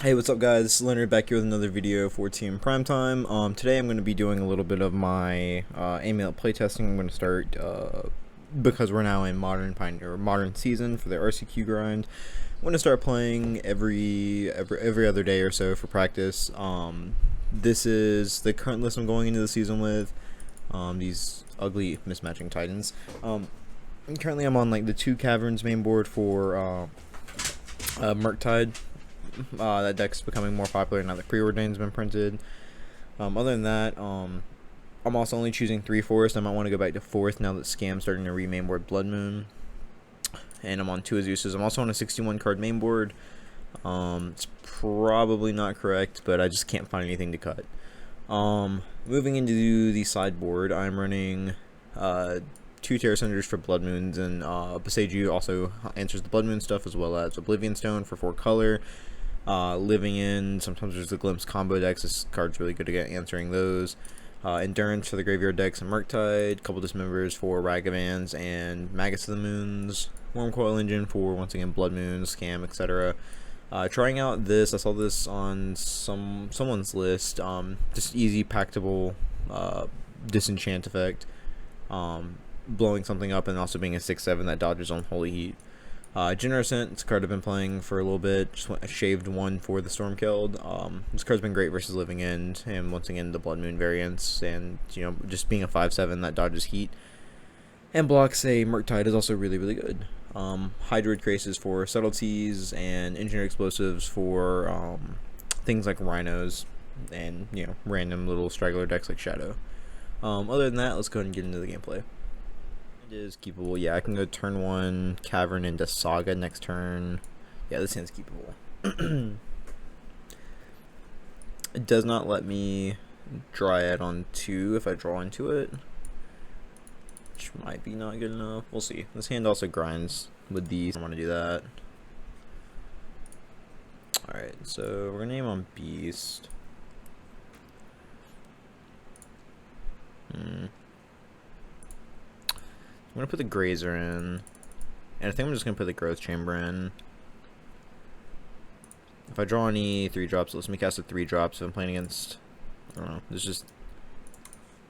Hey, what's up guys? This is Leonard back here with another video for Team Primetime. Today I'm going to be doing a little bit of my Amulet playtesting. I'm going to start, because we're now in Modern season for the RCQ grind. I'm going to start playing every other day or so for practice. This is the current list I'm going into the season with, these ugly mismatching Titans. Currently I'm on like the 2 Caverns main board for Amulet Titan. That deck's becoming more popular now that Preordained's been printed. Other than that, I'm also only choosing 3 Forest. I might want to go back to 4th now that Scam's starting to remain board Blood Moon. And I'm on 2 Azuses. I'm also on a 61 card main board. It's probably not correct, but I just can't find anything to cut. Moving into the sideboard, I'm running 2 Terra Cinders for Blood Moons, and Boseiju also answers the Blood Moon stuff, as well as Oblivion Stone for 4 color. Living in, sometimes there's the Glimpse combo decks. This card's really good at answering those. Endurance for the graveyard decks and Murktide. Couple Dismembers for Ragavans and Magus of the Moons. Wormcoil Engine for, once again, Blood Moon, Scam, etc. Trying out this, I saw this on someone's list. Just easy pactable disenchant effect. Blowing something up and also being a 6/7 that dodges on Holy Heat. Generous Scent, it's a card I've been playing for a little bit. Just shaved 1 for the Stormkeld. This card's been great versus Living End, and once again the Blood Moon variants, and just being a 5/7 that dodges heat and blocks a Murktide is also really good. Hydroid Craces for subtleties, and Engineered Explosives for things like Rhinos and random little straggler decks like Shadow. Other than that, let's go ahead and get into the gameplay. It is keepable. Yeah, I can go turn 1 Cavern into Saga next turn. Yeah, this hand's keepable. It does not let me Dryad on 2 if I draw into it, which might be not good enough. We'll see. This hand also grinds with these. I want to do that. Alright, so we're going to name on Beast. I'm going to put the Grazer in, and I think I'm just going to put the Growth Chamber in. If I draw any 3-drops, it lets me cast a 3-drop, so I'm playing against, I don't know, this just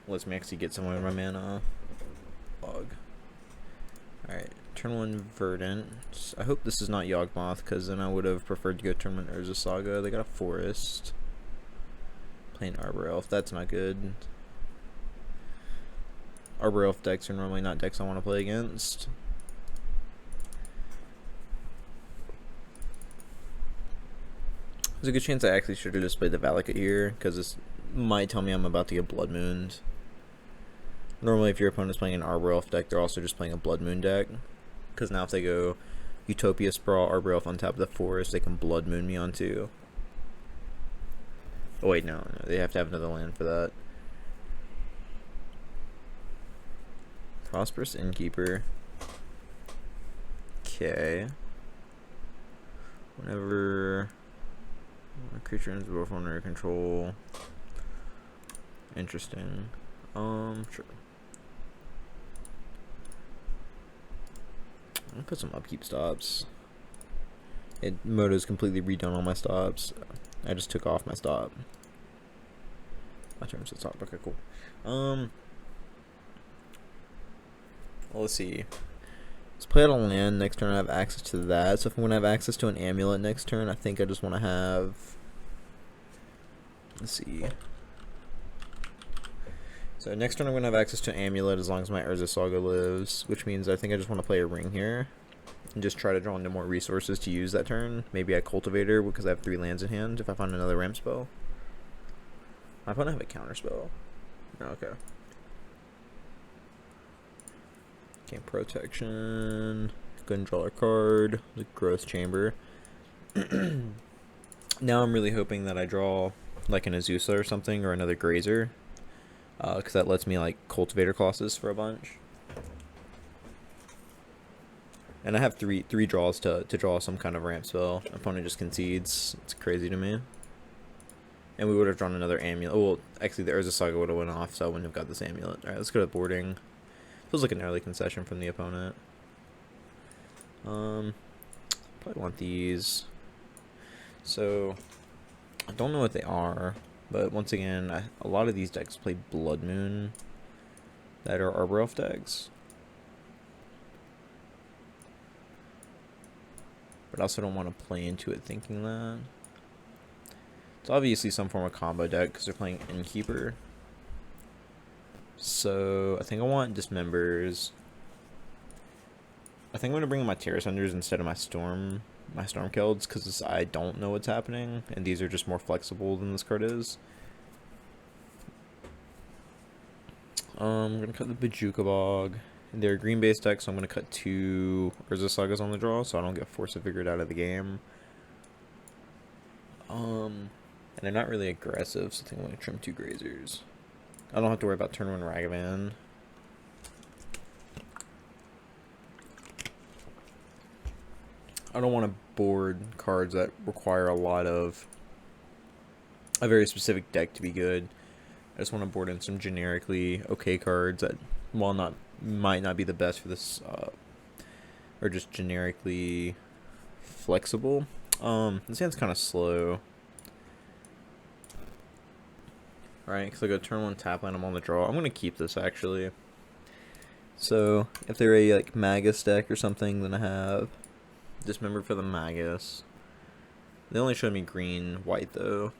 lets me actually get somewhere with my mana. Log. Alright, turn 1 Verdant. I hope this is not Yawgmoth, because then I would have preferred to go turn 1 Urza Saga. They got a Forest. Playing Arbor Elf, that's not good. Arbor Elf decks are normally not decks I want to play against. There's a good chance I actually should have just played the Valakut here, because this might tell me I'm about to get Blood Mooned. Normally if your opponent's playing an Arbor Elf deck, they're also just playing a Blood Moon deck. Because now if they go Utopia Sprawl, Arbor Elf on top of the Forest, they can Blood Moon me onto. Oh wait, no, they have to have another land for that. Prosperous Innkeeper. Okay. Whenever a creature enters the board under control. Interesting. Sure. I'm gonna put some upkeep stops. Moto's completely redone all my stops. I just took off my stop. My turn's the top. Okay, cool. Well, let's see. Let's play out a land. Next turn I have access to that. So if I'm going to have access to an Amulet next turn, I think I just want to have... Let's see. So next turn I'm going to have access to Amulet as long as my Urza Saga lives, which means I think I just want to play a Ring here and just try to draw into more resources to use that turn. Maybe I Cultivator because I have 3 lands in hand if I find another ramp spell. My opponent have a counter spell. Oh, okay. Okay, protection. Go and draw a card. The Growth Chamber. Now I'm really hoping that I draw like an Azusa or something, or another Grazer, because that lets me like Cultivator Colossus for a bunch. And I have three draws to draw some kind of ramp spell. My opponent just concedes. It's crazy to me. And we would have drawn another Amulet. Oh, well, actually the Urza Saga would have went off, so I wouldn't have got this Amulet. Alright, let's go to boarding. Feels like an early concession from the opponent. Probably want these. So I don't know what they are, but once again, a lot of these decks play Blood Moon that are Arbor Elf decks. But I also don't want to play into it thinking that. It's obviously some form of combo deck because they're playing Innkeeper. So I think I want Dismembers. I think I'm going to bring my Terra Sunders instead of my Stormkelds because I don't know what's happening, and these are just more flexible than this card is. I'm going to cut the Bajuka Bog. They're green base deck, so I'm going to cut 2 Urza Sagas on the draw so I don't get Force of Vigor out of the game. And they're not really aggressive, so I think I'm going to trim 2 Grazers. I don't have to worry about turn 1 Ragavan. I don't want to board cards that require a very specific deck to be good. I just want to board in some generically okay cards that, while might not be the best for this, are just generically flexible. This hand's kind of slow. Right, because I go turn 1 tap land, I'm on the draw. I'm going to keep this, actually. So, if they're a, like, Magus deck or something, then I have Dismember for the Magus. They only showed me green, white, though.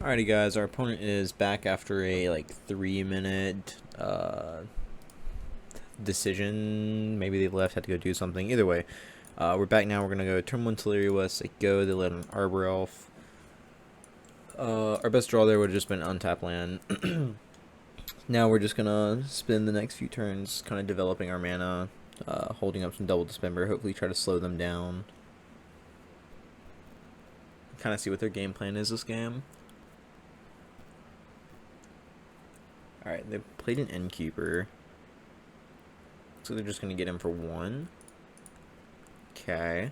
Alrighty, guys, our opponent is back after a, like, 3-minute, decision. Maybe they left, had to go do something. Either way, we're back now. We're going to go turn 1 Teleria West, they go, they let an Arbor Elf. Our best draw there would have just been untap land. Now we're just gonna spend the next few turns kind of developing our mana, holding up some double Dismember, hopefully try to slow them down. Kind of see what their game plan is this game. Alright, they played an Innkeeper. So they're just gonna get him for 1. Okay.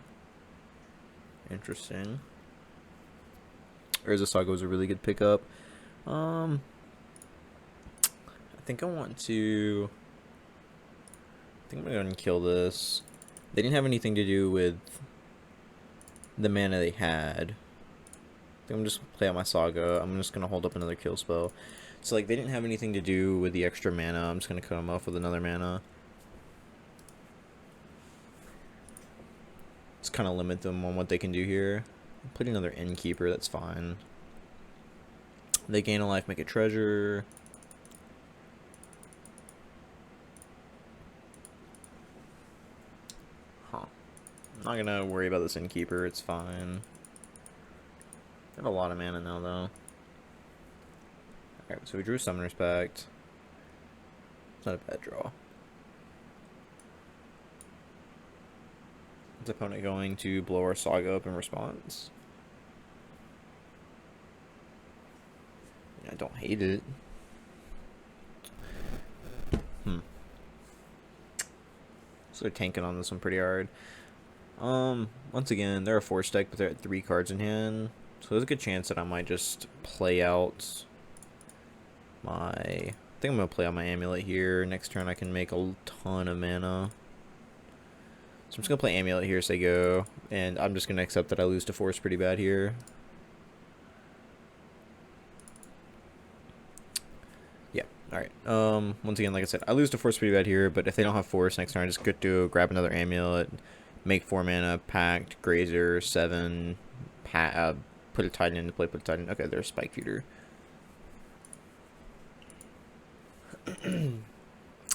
Interesting. Urza Saga was a really good pickup. I think I want to... I think I'm going to go ahead and kill this. They didn't have anything to do with the mana they had. I think I'm just going to play out my Saga. I'm just going to hold up another kill spell. So, like, they didn't have anything to do with the extra mana. I'm just going to cut them off with another mana. Just kind of limit them on what they can do here. Put another Innkeeper, that's fine. They gain a life, make a treasure. Huh. I'm not gonna worry about this Innkeeper, it's fine. Got a lot of mana now, though. Alright, so we drew Summoner's Pact. It's not a bad draw. Is the opponent going to blow our Saga up in response? I don't hate it. So they're tanking on this one pretty hard. Once again, they're a 4 deck, but they're at 3 cards in hand. So there's a good chance that I might just play out my... I think I'm going to play out my Amulet here. Next turn I can make a ton of mana. So I'm just going to play Amulet here, say go, and I'm just going to accept that I lose to Force pretty bad here. Yeah, alright. Once again, like I said, I lose to Force pretty bad here, but if they don't have Force next turn, I just get to grab another Amulet, make 4 mana, Pact, Grazer, 7, put a Titan into play, put a Titan. Okay, there's Spike Feeder.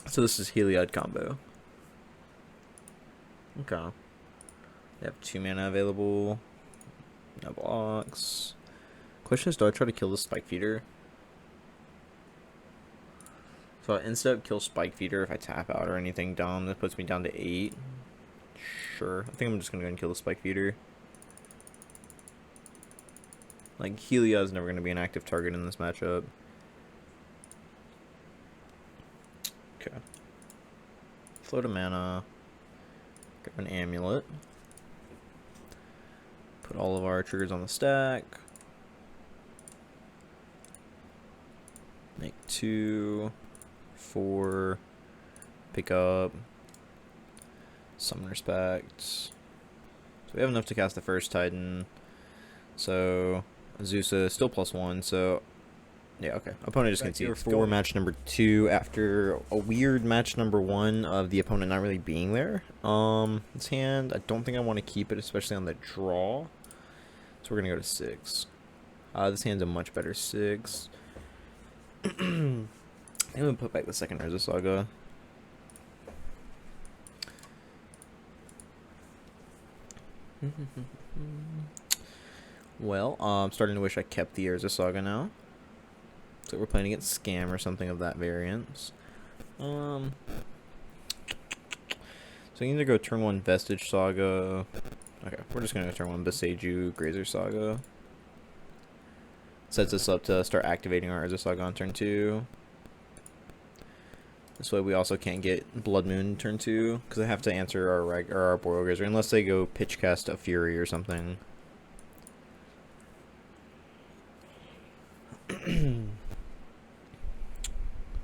So this is Heliod combo. Okay. They have 2 mana available. No blocks. Question is, do I try to kill the Spike Feeder? So I instead kill Spike Feeder if I tap out or anything dumb. That puts me down to 8. Sure. I think I'm just going to go and kill the Spike Feeder. Like, Heliod's never going to be an active target in this matchup. Okay. Float a mana. Grab an Amulet. Put all of our triggers on the stack. Make 2, 4, pick up, Summoner's Pact. So we have enough to cast the first Titan. So Azusa still +1, so yeah, okay. Opponent just concedes for go. match number 2 after a weird match number 1 of the opponent not really being there. This hand, I don't think I want to keep it, especially on the draw. So we're gonna go to 6. This hand's a much better 6. I'm gonna put back the second Urza Saga. Well, I'm starting to wish I kept the Urza Saga now. So we're playing against Scam or something of that variance. So you either go turn 1 Vestige Saga. Okay, we're just gonna go turn 1 Beseiju Grazer Saga. Sets us up to start activating our Urza Saga on turn 2. This way we also can't get Blood Moon turn 2, because I have to answer our Boreal Grazer, unless they go pitch cast a Fury or something.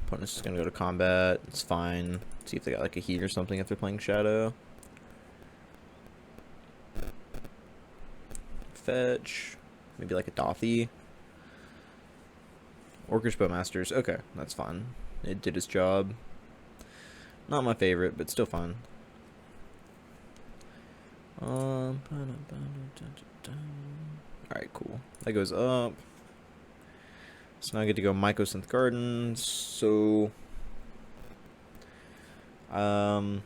Opponent's just gonna go to combat. It's fine. See if they got like a heat or something if they're playing Shadow. Fetch. Maybe like a Dothy. Orcish Bowmasters. Okay, that's fine. It did its job. Not my favorite, but still fun. Alright, cool. That goes up. So now I get to go Mycosynth Gardens. So I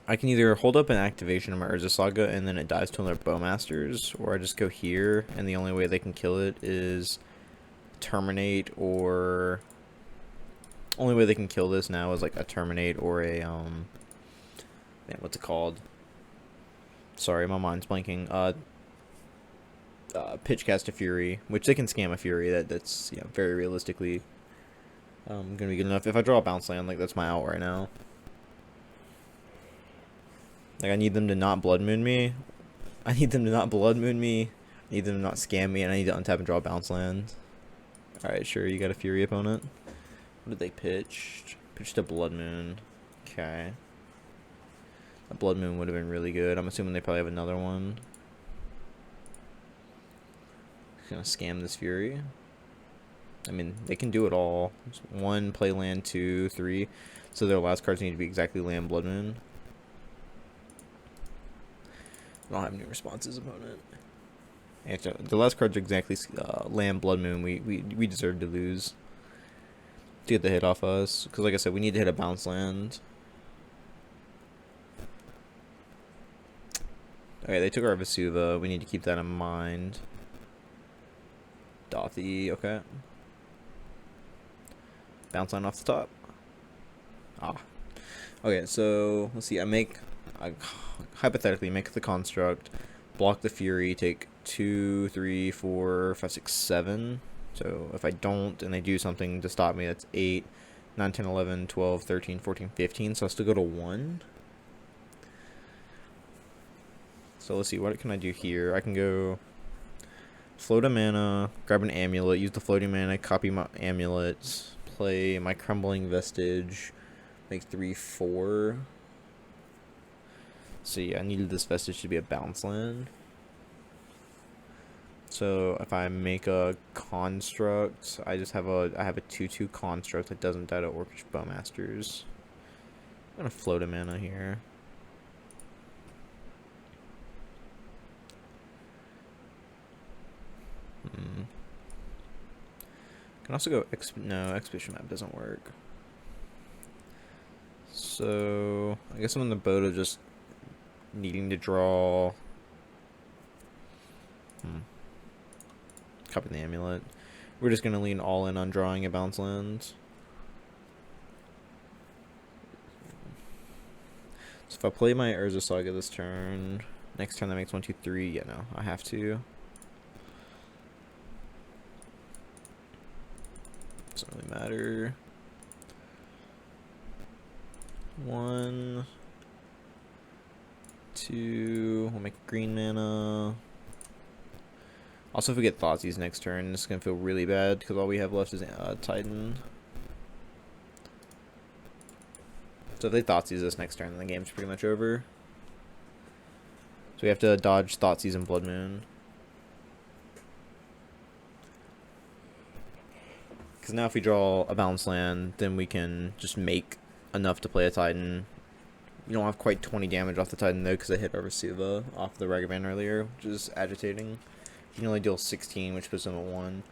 can either hold up an activation of my Urza Saga and then it dies to another Bowmasters, or I just go here and the only way they can kill it is terminate, or only way they can kill this now is like a terminate or a man, what's it called? Sorry, my mind's blanking. Pitch cast a Fury, which they can scam a Fury. That's very realistically gonna be good enough. If I draw a bounce land, like that's my out right now. Like I need them to not Blood Moon me. I need them to not Blood Moon me. I need them to not scam me, and I need to untap and draw a bounce land. Alright, sure, you got a Fury opponent. What did they pitch? Pitched a Blood Moon. Okay. A Blood Moon would have been really good. I'm assuming they probably have another one. Gonna scam this Fury. I mean, they can do it all. 1, play land, 2, 3. So their last cards need to be exactly land, Blood Moon. I don't have any responses, opponent. Actually, the last cards are exactly land, Blood Moon. We deserve to lose. To get the hit off us. Because like I said, we need to hit a bounce land. Okay, they took our Vesuva. We need to keep that in mind. Dothy, okay. Bounce line off the top. Okay, so let's see. I hypothetically make the construct, block the Fury, take 2, 3, 4, 5, 6, 7. So if I don't and they do something to stop me, that's 8, 9, 10, 11, 12, 13, 14, 15. So I'll still go to 1. So let's see, what can I do here? I can go float a mana, grab an amulet, use the floating mana, copy my amulet, play my crumbling vestige, make 3, 4. So yeah, I needed this vestige to be a bounce land. So if I make a construct, I have a 2/2 construct that doesn't die to Orcish Bowmasters. I'm gonna float a mana here. Can also go no, Expedition Map doesn't work. So I guess I'm in the boat of just needing to draw. Copy the amulet. We're just gonna lean all in on drawing a bounce land. So if I play my Urza Saga this turn, next turn that makes 1, 2, 3. Yeah, no, I have to. Doesn't really matter. 1, 2. We'll make green mana. Also, if we get Thoughtseize next turn, this is gonna feel really bad because all we have left is Titan. So if they Thoughtseize this next turn, then the game's pretty much over. So we have to dodge Thoughtseize and Blood Moon. Because now if we draw a balanced land, then we can just make enough to play a Titan. You don't have quite 20 damage off the Titan though, because I hit our Vesuva off the Ragavan earlier, which is agitating. You can only deal 16, which puts him at 1.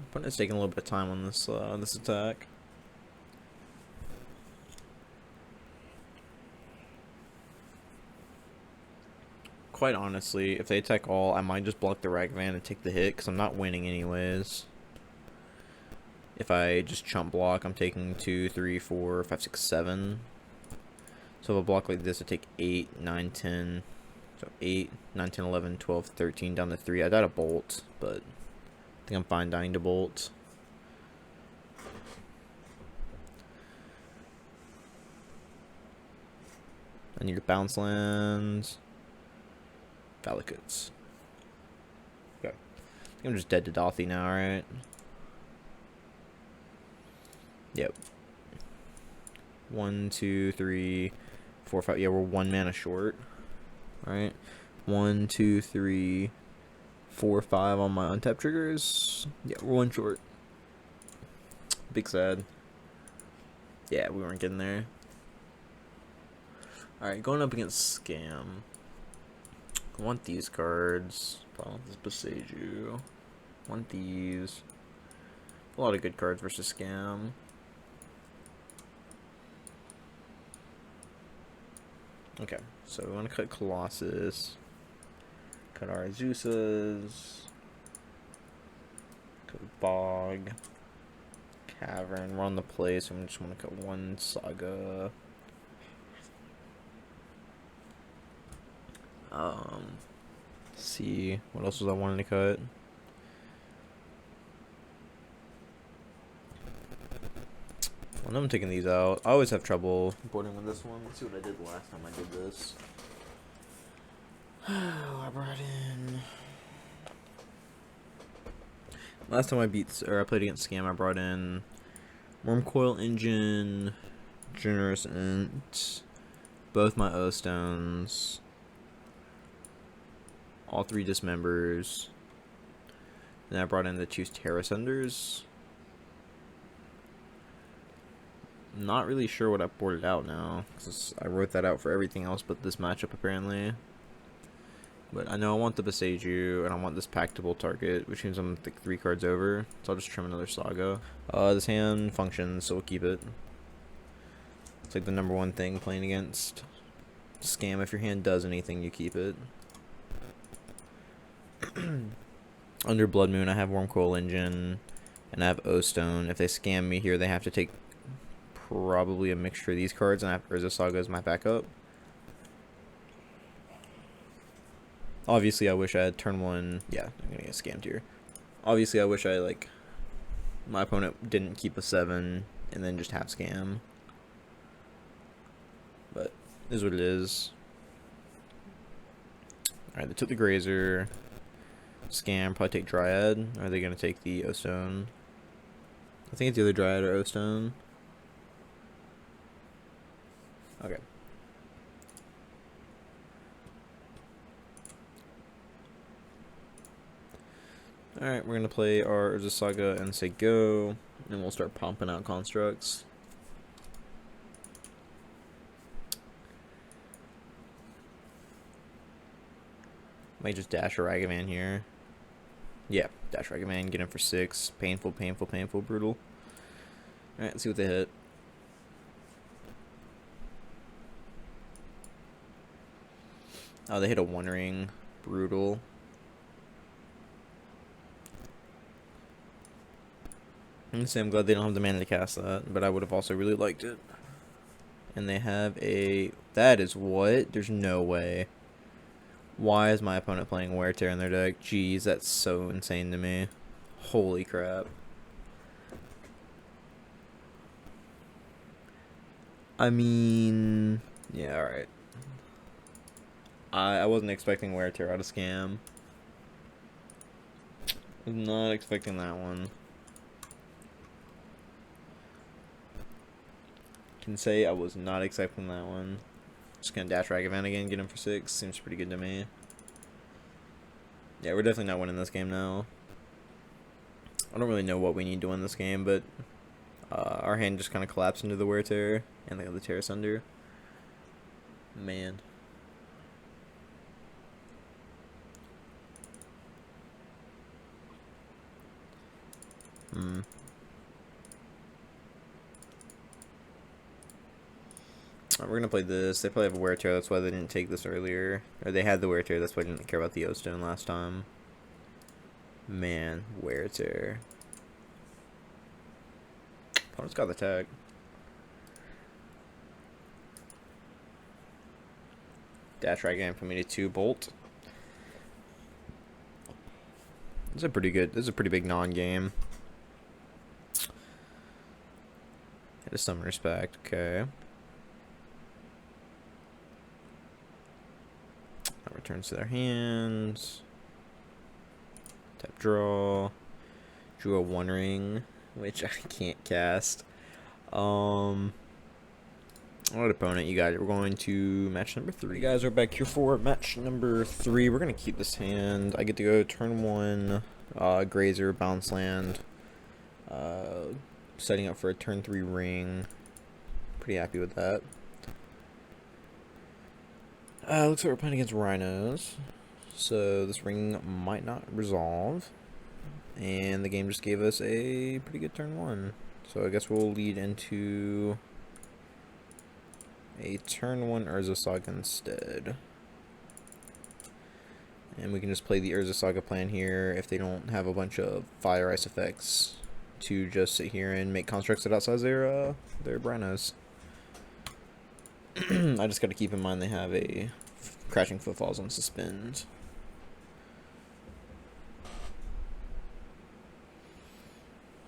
Opponent's taking a little bit of time on this this attack. Quite honestly, if they attack all, I might just block the Ragavan and take the hit, because I'm not winning anyways. If I just chump block, I'm taking 2, 3, 4, 5, 6, 7. So if I block like this, I take 8, 9, 10. So 8, 9, 10, 11, 12, 13, down to 3. I died a bolt, but I think I'm fine dying to bolt. I need to bounce lands. Valicuts. Okay. I think I'm just dead to Dothy now, right? Yep. 1, 2, 3, 4, 5. Yeah, we're 1 mana short. Alright. 1, 2, 3, 4, 5 on my untapped triggers. Yeah, we're 1 short. Big sad. Yeah, we weren't getting there. Alright, going up against Scam. I want these cards. Probably want this Beseiju. Want these. A lot of good cards versus Scam. Okay, so we want to cut Colossus. Cut our Azusas. Cut Bog. Cavern. We're on the play, so I just want to cut 1 Saga. See what else was I wanting to cut. Well, I'm taking these out. I always have trouble boarding with this one. Let's see what I did last time I did this. I brought in. Last time I played against Scam, I brought in Wormcoil Engine, Generous Int, both my O stones. All 3 dismembers. Then I brought in the 2 Terra Senders. Not really sure what I boarded out now, because I wrote that out for everything else but this matchup apparently. But I know I want the Beseiju, and I want this Pactable target, which means I'm like 3 cards over, so I'll just trim another Saga. This hand functions, so we'll keep it. It's like the #1 thing playing against Scam. If your hand does anything, you keep it. Under Blood Moon, I have Wormcoil Engine, and I have O-Stone. If they scam me here, they have to take probably a mixture of these cards, and I have Urza Saga as my backup. Obviously, I wish I had turn 1. Yeah, I'm gonna get scammed here. Obviously, I wish my opponent didn't keep a 7 and then just have scam. But it is what it is. Alright, they took the Grazer. Scam, probably take Dryad. Or are they going to take the O-Stone? I think it's either Dryad or O-Stone. Okay. Alright, we're going to play our Urza Saga and say go. And we'll start pumping out constructs. Might just dash a Ragavan here. Yeah, dash Ragavan, get him for 6. Painful, painful, painful, brutal. Alright, let's see what they hit. Oh, they hit a 1 ring. Brutal. I'm glad they don't have the mana to cast that, but I would have also really liked it. And they have a... That is what? There's no way. Why is my opponent playing Wear Tear in their deck? Jeez, that's so insane to me. Holy crap. I mean... Yeah, alright. I wasn't expecting Wear Tear out of Scam. Was not expecting that one. Can say I was not expecting that one. Just gonna dash Ragavan again, get him for 6. Seems pretty good to me. Yeah, we're definitely not winning this game now. I don't really know what we need to win this game, but our hand just kind of collapsed into the Wear Terror, and they got the Terror Sunder. Man. We're gonna play this. They probably have a Wear Terror, that's why they didn't take this earlier. Or they had the Wear Terror, that's why they didn't care about the O-Stone last time. Man, Wear Terror. Opponent's got the tag. Dash Ragavan for me to 2 Bolt. This is a pretty good, this is a pretty big non-game. Get a Summon Respect, okay. That returns to their hands. Tap draw. Drew a 1 ring, which I can't cast. Alright, opponent, you guys, we're going to match number 3. You guys are back here for match number 3. We're going to keep this hand. I get to go turn 1, Grazer, Bounce Land. Setting up for a turn 3 ring. Pretty happy with that. Looks like we're playing against Rhinos. So this ring might not resolve. And the game just gave us a pretty good turn 1. So I guess we'll lead into a turn 1 Urza Saga instead. And we can just play the Urza Saga plan here if they don't have a bunch of Fire Ice effects to just sit here and make constructs that outsize their Branos. I just got to keep in mind they have a Crashing Footfalls on suspend.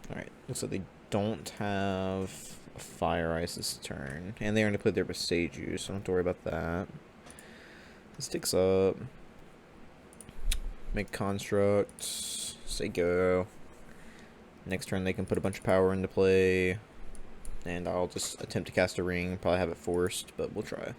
Alright, looks like they don't have a Fire Ice this turn. And they already played their Boseiju, so I don't have to worry about that. This sticks up. Make constructs. Say go. Next turn they can put a bunch of power into play. And I'll just attempt to cast a ring. Probably have it forced, but we'll try.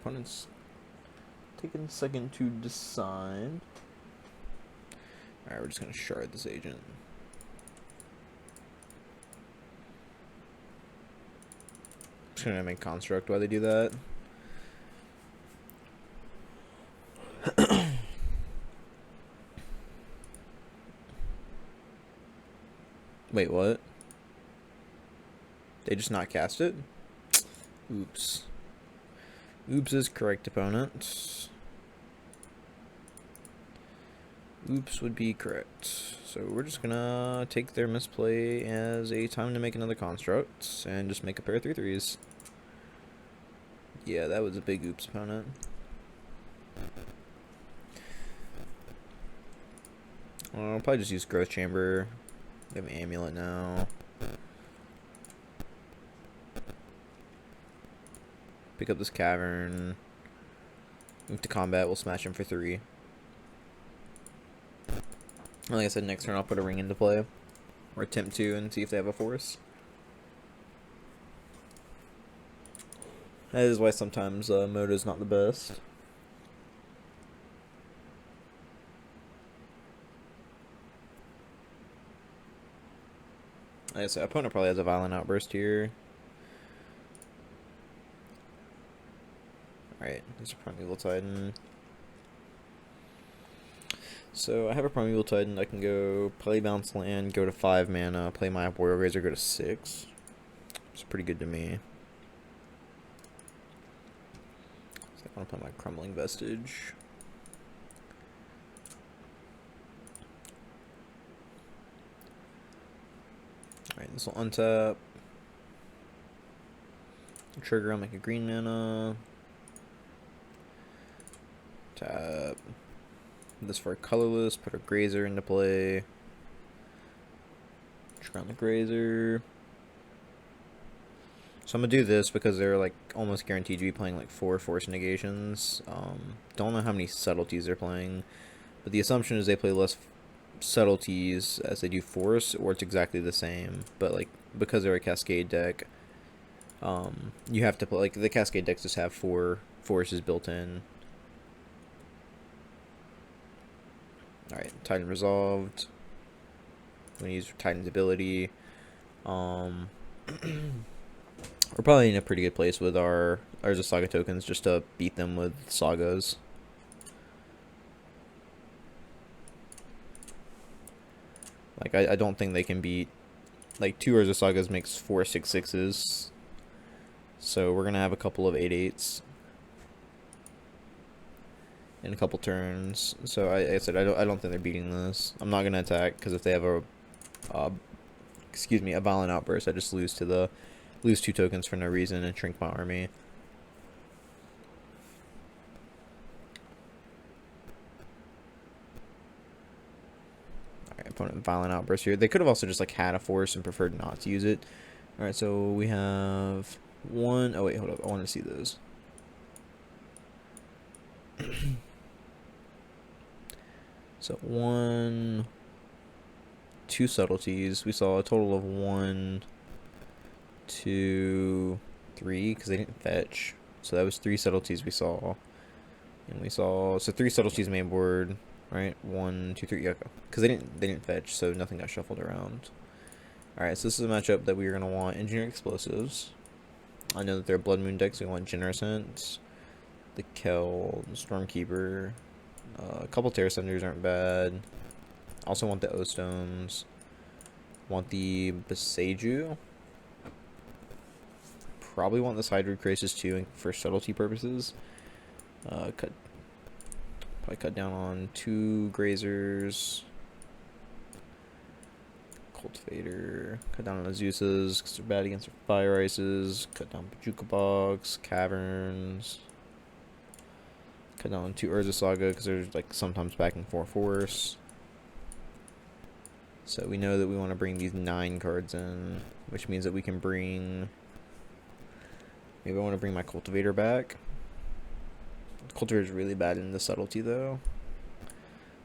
Opponent's taking a second to decide. Alright, we're just going to shard this agent. Just going to make construct while they do that. Wait, what? They just not cast it? Oops. Oops is correct, opponent. Oops would be correct. So we're just gonna take their misplay as a time to make another construct and just make a pair of 3/3s. Yeah, that was a big oops, opponent. I'll probably just use Growth Chamber. We have an Amulet now. Pick up this Cavern. Move to combat, we'll smash him for 3. Like I said, next turn I'll put a ring into play. Or attempt to, and see if they have a force. That is why sometimes Moto is not the best. Like I said, opponent probably has a Violent Outburst here. Alright, there's a Primeval Titan. So I have a Primeval Titan. I can go play Bounce Land, go to 5 mana, play my Boreal Razor, go to 6. It's pretty good to me. So I want to play my Crumbling Vestige. Alright, this will untap. Trigger, I'll make a green mana. Tap. This for a colorless, put a Grazer into play. Trigger on the Grazer. So I'm gonna do this because they're like almost guaranteed to be playing like 4 force negations. Don't know how many subtleties they're playing, but the assumption is they play less subtleties as they do force, or it's exactly the same. But like because they're a cascade deck, you have to play like the cascade decks just have 4 forces built in. All right, Titan resolved. I'm gonna use Titan's ability. We're probably in a pretty good place with our Saga tokens just to beat them with sagas. Like, I don't think they can beat... Like, 2 Urza Sagas makes 4 6/6s. So we're going to have a couple of 8/8s. In a couple turns. So I said, I don't think they're beating this. I'm not going to attack, because if they have a... a violent outburst, I just lose 2 tokens for no reason and shrink my army. Alright, opponent violent outburst here. They could have also just like had a force and preferred not to use it. Alright, so we have 1... Oh wait, hold up. I want to see those. So 1... 2 subtleties. We saw a total of 1... 2, 3, because they didn't fetch. So that was 3 subtleties we saw. And we saw, so 3 subtleties main board, right? 1, 2, 3, yeah, because they didn't fetch, so nothing got shuffled around. Alright, so this is a matchup that we are going to want Engineered Explosives. I know that they're Blood Moon decks, so we want Generosant, the Kel, the Stormkeeper, a couple Terra Senders aren't bad. Also want the O-Stones. Want the Beseiju. Probably want the Hydroid Crisis too for subtlety purposes. Probably cut down on 2 Grazers. Cultivator. Cut down on the Zeus's because they're bad against their Fire Ices. Cut down Bajuka Bogs, Caverns. Cut down on 2 Urza Saga because they're like sometimes backing 4 force. So we know that we want to bring these 9 cards in, which means that we can bring... Maybe I want to bring my Cultivator back. Cultivator is really bad in the subtlety, though.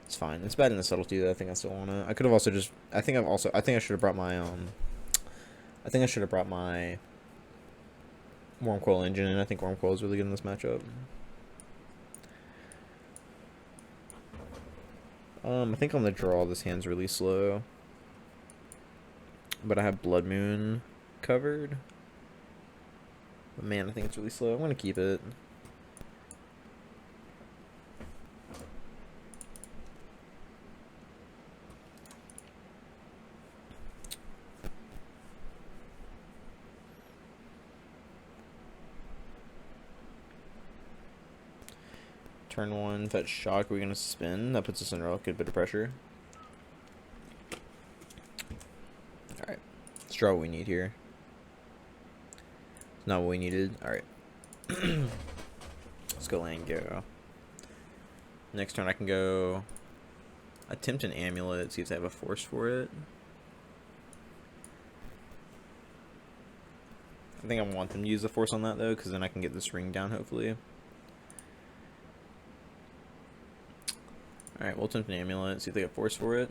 It's fine. It's bad in the subtlety, though. I think I still want it. I could have also just... I think I should have brought my, I think I should have brought my Wormcoil Engine, and I think Wormcoil is really good in this matchup. I think on the draw, this hand's really slow. But I have Blood Moon covered. But man, I think it's really slow. I'm going to keep it. Turn 1, fetch shock. We're going to spin. That puts us under a good bit of pressure. Alright. Let's draw what we need here. Not what we needed. Alright. Let's go land go. Next turn I can go attempt an amulet, see if they have a force for it. I think I want them to use the force on that though, because then I can get this ring down hopefully. Alright, we'll attempt an amulet, see if they have force for it.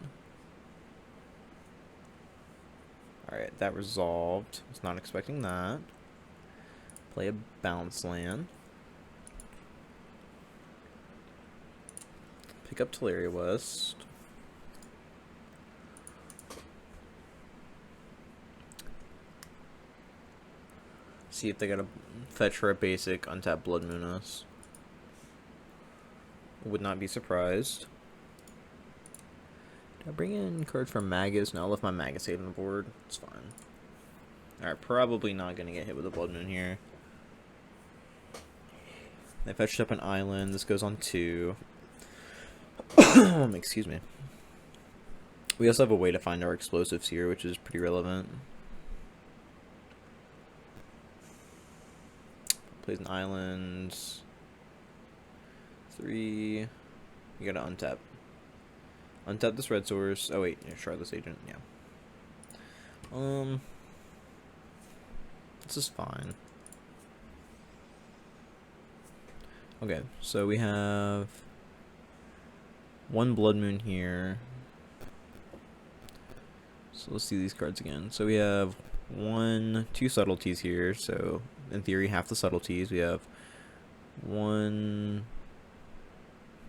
Alright, that resolved. I was not expecting that. Play a bounce land. Pick up Teleria West. See if they got a fetch for a basic untap Blood Moon us. Would not be surprised. Did I bring in cards from Magus? No, I left my Magus on the board. It's fine. Alright, probably not going to get hit with a Blood Moon here. They fetched up an island. This goes on 2. Excuse me. We also have a way to find our explosives here, which is pretty relevant. Plays an island. 3. You gotta untap. Untap this red source. Oh wait, yeah, Charlotte's Agent. Yeah. This is fine. Okay, so we have one Blood Moon here. So let's see these cards again. So we have two subtleties here. So in theory, half the subtleties. We have 1,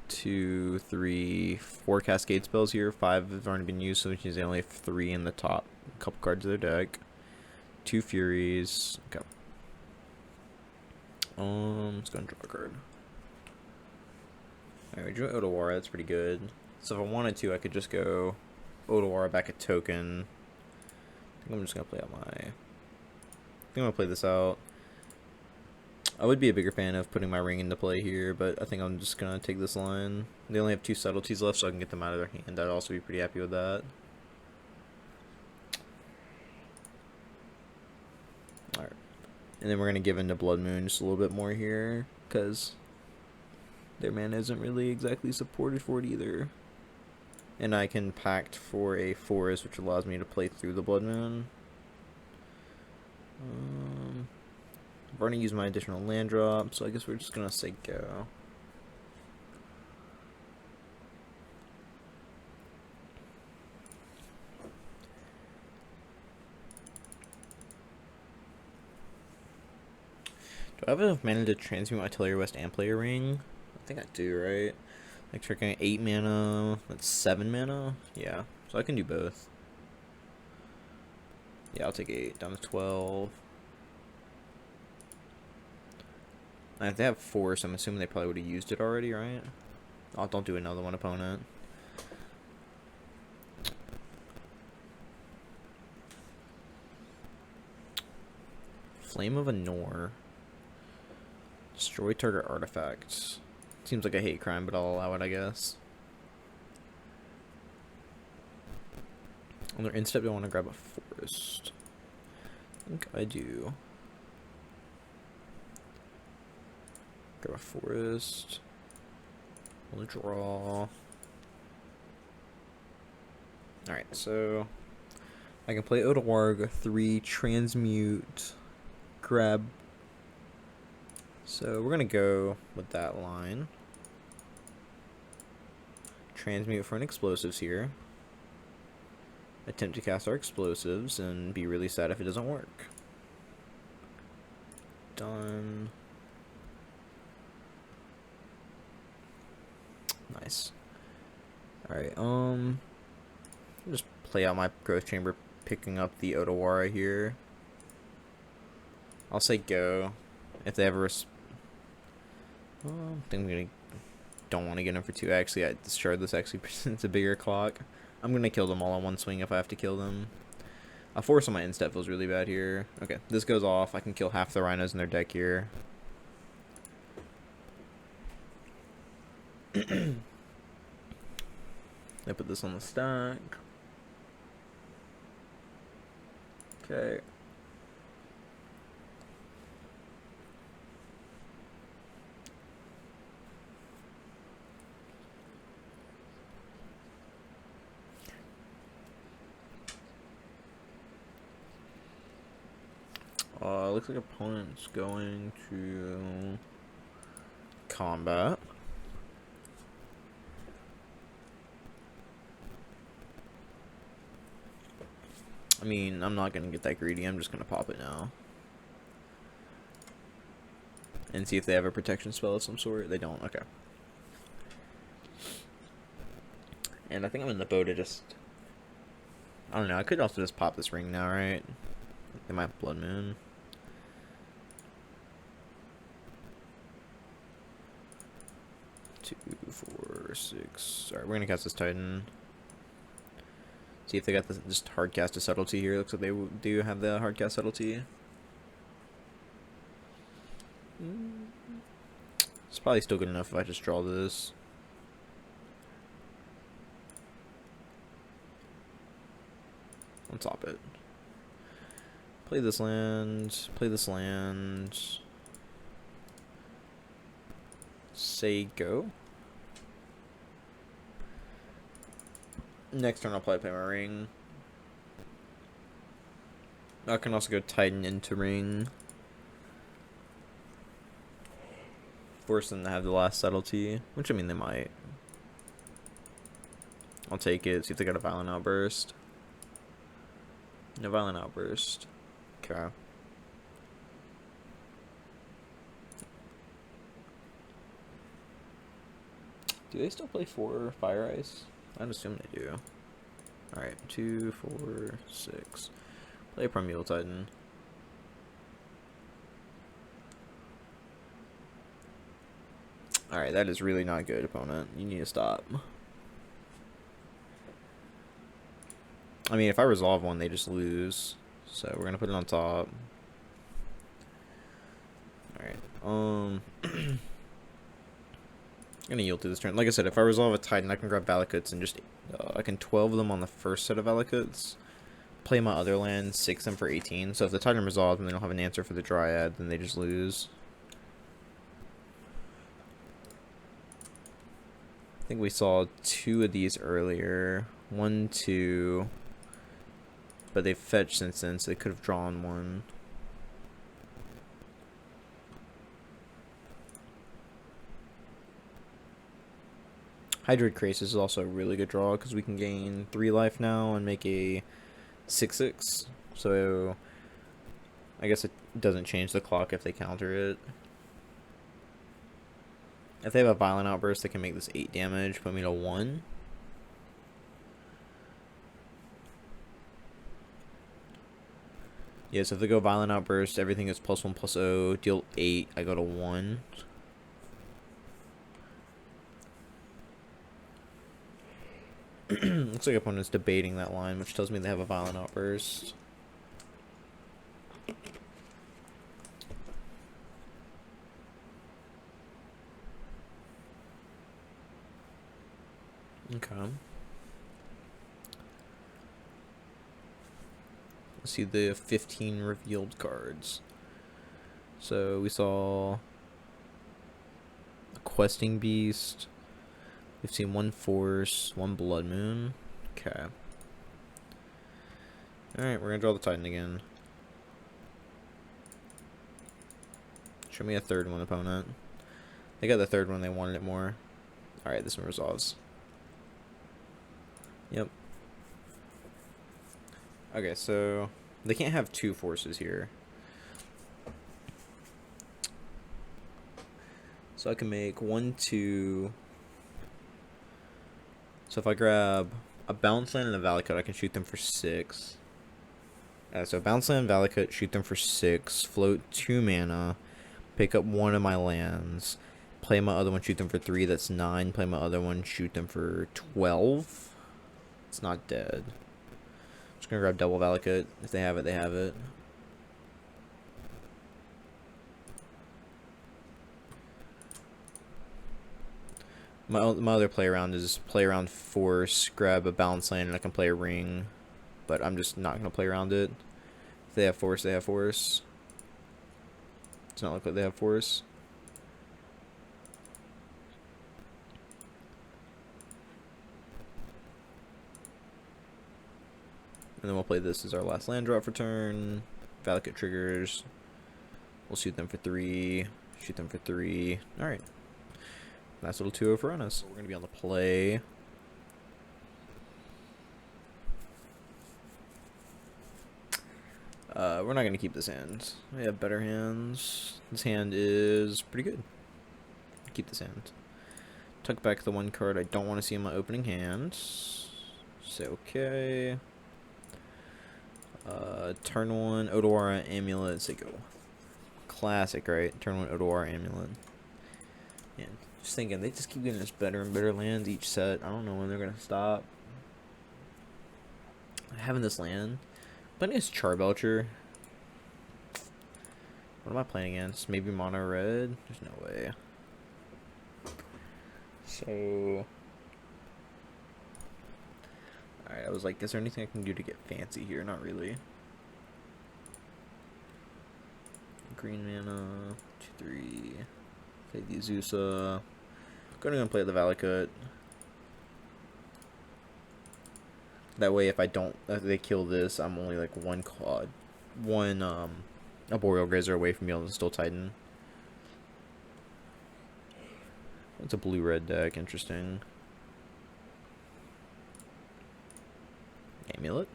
2, 3, 4 cascade spells here. 5 have already been used, so which means they only have 3 in the top couple cards of their deck. 2 Furies. Okay. Let's go and draw a card. Alright, we drew Otawara, that's pretty good. So if I wanted to, I could just go Otawara back a token. I think I'm just gonna play out my... I think I'm gonna play this out. I would be a bigger fan of putting my ring into play here, but I think I'm just gonna take this line. They only have 2 subtleties left, so I can get them out of their hand. I'd also be pretty happy with that. Alright. And then we're gonna give into Blood Moon just a little bit more here, because their mana isn't really exactly supported for it either. And I can pact for a forest, which allows me to play through the Blood Moon. I've already used my additional land drop, so I guess we're just gonna say go. Do I have enough mana to transmute my Teleria West and play a ring? I think I do, right? Like tricking 8 mana, that's 7 mana? Yeah, so I can do both. Yeah, I'll take 8, down to 12. And if they have force, I'm assuming they probably would have used it already, right? Oh, don't do another one, opponent. Flame of Anor. Destroy target artifacts. Seems like a hate crime, but I'll allow it, I guess. On their instep, I want to grab a forest. I think I do. Grab a forest. We'll draw. Alright, so I can play Otawarg, 3, transmute, grab. So we're gonna go with that line. Transmute for an explosives here. Attempt to cast our explosives and be really sad if it doesn't work. Done. Nice. Alright, just play out my growth chamber, picking up the Otawara here. I'll say go. If they ever I think I'm gonna don't want to get him for 2. Actually, I discard this actually. It's a bigger clock. I'm gonna kill them all on one swing if I have to kill them. A force on my instep feels really bad here. Okay, this goes off. I can kill half the rhinos in their deck here. I put this on the stack. Okay. Looks like opponent's going to combat. I mean, I'm not gonna get that greedy. I'm just gonna pop it now. And see if they have a protection spell of some sort. They don't. Okay. And I think I'm in the boat to just... I don't know. I could also just pop this ring now, right? They might have Blood Moon. Two, 4, 6. Alright, we're gonna cast this Titan. See if they got this just hard cast a subtlety here. Looks like they do have the hard cast subtlety. It's probably still good enough if I just draw this. On top it. Play this land. Play this land. Say go. Next turn I'll probably play my ring. I can also go Titan into ring. Force them to have the last subtlety, which I mean they might. I'll take it. See if they got a violent outburst. No violent outburst. Okay. Do they still play 4 Fire Ice? I'd assume they do. Alright, 2, 4, 6. Play Amulet Titan. Alright, that is really not good, opponent. You need to stop. I mean, if I resolve one, they just lose. So we're gonna put it on top. Alright, I'm gonna yield to this turn. Like I said, if I resolve a Titan, I can grab Valakuts and just I can 12 them on the first set of Valakuts. Play my other land, 6 them for 18. So if the Titan resolves and they don't have an answer for the Dryad, then they just lose. I think we saw 2 of these earlier. 1, 2. But they've fetched since then, so they could have drawn one. Hydroid Krasis is also a really good draw because we can gain 3 life now and make a 6/6. So I guess it doesn't change the clock if they counter it. If they have a violent outburst, they can make this 8 damage, put me to 1. Yeah, so if they go violent outburst, everything is +1/+0, deal 8, I go to 1. Looks like opponent's debating that line, which tells me they have a violent outburst. Okay. Let's see the 15 revealed cards. So we saw a Questing Beast. We've seen 1 Force, 1 Blood Moon. Okay. Alright, we're gonna draw the Titan again. Show me a 3rd one, opponent. They got the 3rd one, they wanted it more. Alright, this one resolves. Yep. Okay, so they can't have 2 forces here. So I can make 1, 2. So if I grab a Bounce Land and a Valakut, I can shoot them for 6. So Bounce Land, Valakut, shoot them for 6. Float 2 mana. Pick up 1 of my lands. Play my other one, shoot them for 3. That's 9. Play my other one, shoot them for 12. It's not dead. Just gonna grab double Valakut. If they have it, they have it. My other play around is play around Force, grab a Balance Land, and I can play a Ring. But I'm just not gonna play around it. If they have Force, they have Force. It's not look like they have Force. And then we'll play this as our last land drop for turn. Valakut triggers. We'll shoot them for 3. Shoot them for 3. Alright. Nice little 2-0 for us. We're going to be on the play. We're not going to keep this hand. We have better hands. This hand is pretty good. Keep this hand. Tuck back the 1 card I don't want to see in my opening hand. Say okay. Turn 1, Odawara Amulet, say go. Classic, right? Turn 1, Odawara Amulet. Yeah, just thinking, they just keep getting us better and better lands each set. I don't know when they're gonna stop. Having this land. Playing against Charbelcher. What am I playing against? Maybe mono red? There's no way. So... Alright, I was like, is there anything I can do to get fancy here? Not really. Green mana, 2, 3. Play the Azusa. Gonna play the Valakut. That way, if I don't, if they kill this, I'm only like one Arboreal Grazer away from being able to still Titan. It's a blue-red deck. Interesting. Amulet.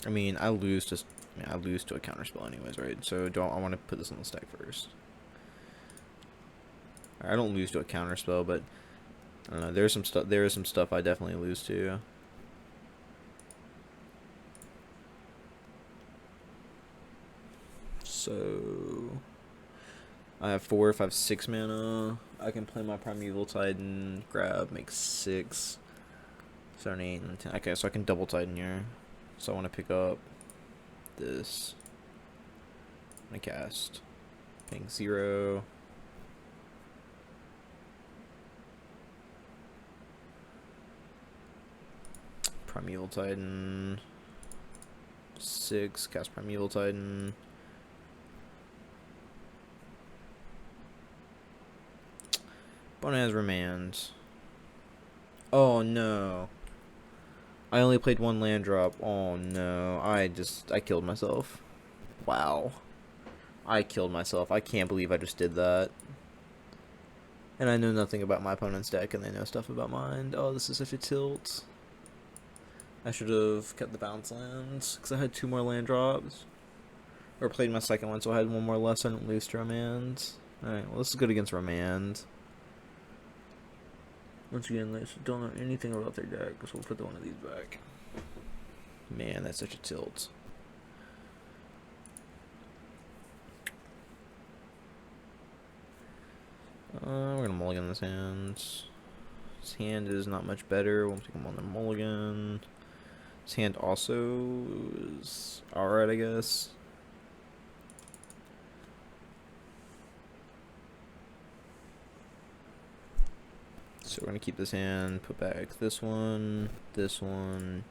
I mean, I lose to a counterspell anyways, right? So I want to put this on the stack first. I don't lose to a counterspell, but I don't know. There is some stuff I definitely lose to. So I have 4. If I have 6 mana, I can play my Primeval Titan, grab, make 6, 7, 8, and 10. Okay, so I can double Titan here. So I want to pick up this. I cast. Paying 0. Primeval Titan. 6. Cast Primeval Titan. Opponent has Remand. Oh no. I only played 1 land drop. Oh no. I killed myself. Wow. I killed myself. I can't believe I just did that. And I know nothing about my opponent's deck, and they know stuff about mine. Oh, this is such a tilt. I should have kept the bounce lands, because I had 2 more land drops. Or played my second one, so I had 1 more less. I didn't lose to Remand. Alright, well, this is good against Remand. Once again, they don't know anything about their deck, so we'll put one of these back. Man, that's such a tilt. We're gonna mulligan this hand. His hand is not much better. We'll take him on the mulligan. His hand also is alright, I guess. So we're going to keep this hand, put back this one, done.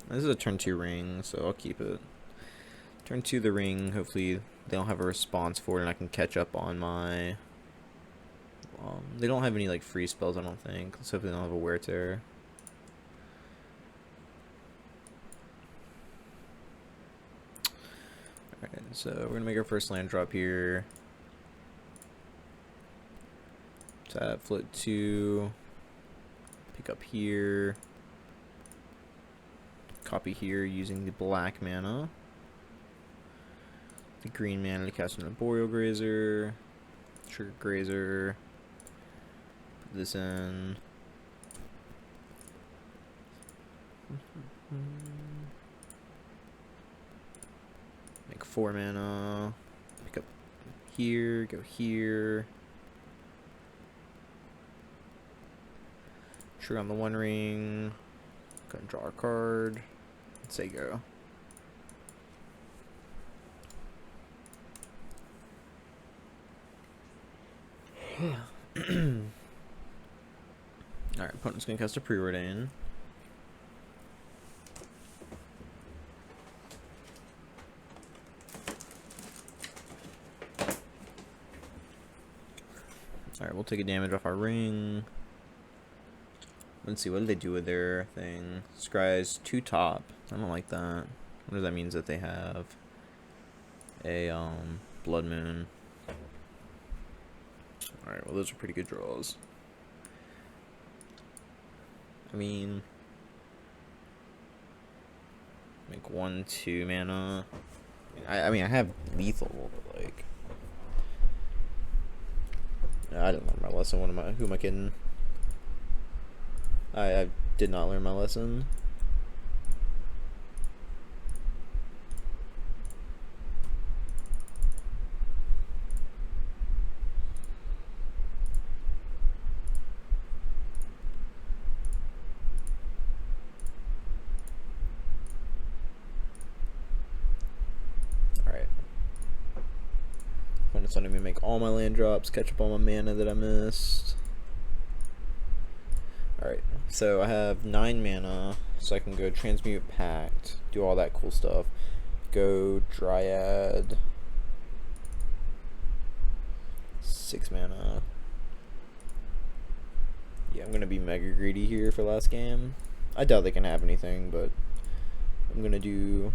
This is a turn 2 ring, so I'll keep it. Turn 2 the ring, hopefully they don't have a response for it and I can catch up on my... they don't have any like free spells, I don't think. Let's hope they don't have a wear tear. Alright, so we're gonna make our first land drop here. Tap, flip 2. Pick up here. Copy here using the black mana. The green mana to cast an Arboreal Grazer. Trigger Grazer. Put this in. Make 4 mana. Pick up here, go here. Trigger on the 1 ring. Go and draw a card. Let's say go. Alright, opponent's gonna cast a Preordain. Alright, we'll take a damage off our ring. Let's see, what do they do with their thing? Scry's 2 top. I don't like that. What does that mean? That they have a Blood Moon. Alright, well those are pretty good draws. I mean, make 1, 2 mana. I mean, I have lethal, but like, I didn't learn my lesson. Who am I kidding? I did not learn my lesson. It's letting me make all my land drops, catch up on my mana that I missed. Alright, so I have 9 mana, so I can go Transmute Pact, do all that cool stuff. Go Dryad. 6 mana. Yeah, I'm gonna be mega greedy here for last game. I doubt they can have anything, but I'm gonna do.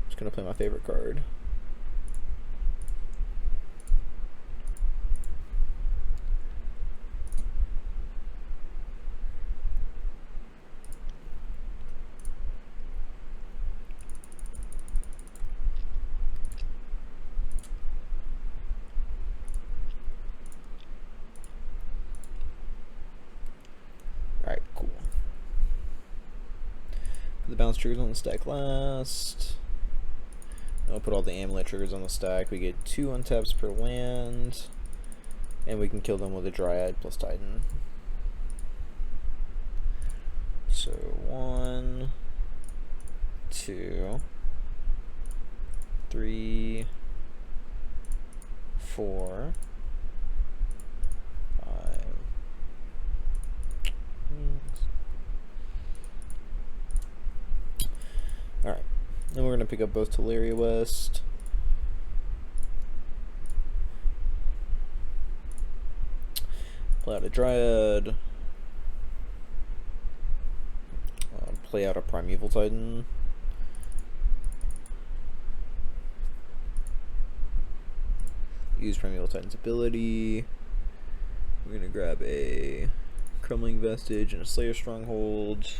Just gonna play my favorite card. Alright, cool. Put the bounce triggers on the stack last. I'll put all the amulet triggers on the stack. We get 2 untaps per land. And we can kill them with a Dryad plus Titan. So 1, 2, 3, 4, 5. Alright. Then we're going to pick up both Teleria West. Play out a Dryad. Play out a Primeval Titan. Use Primeval Titan's ability. We're going to grab a Crumbling Vestige and a Slayer Stronghold.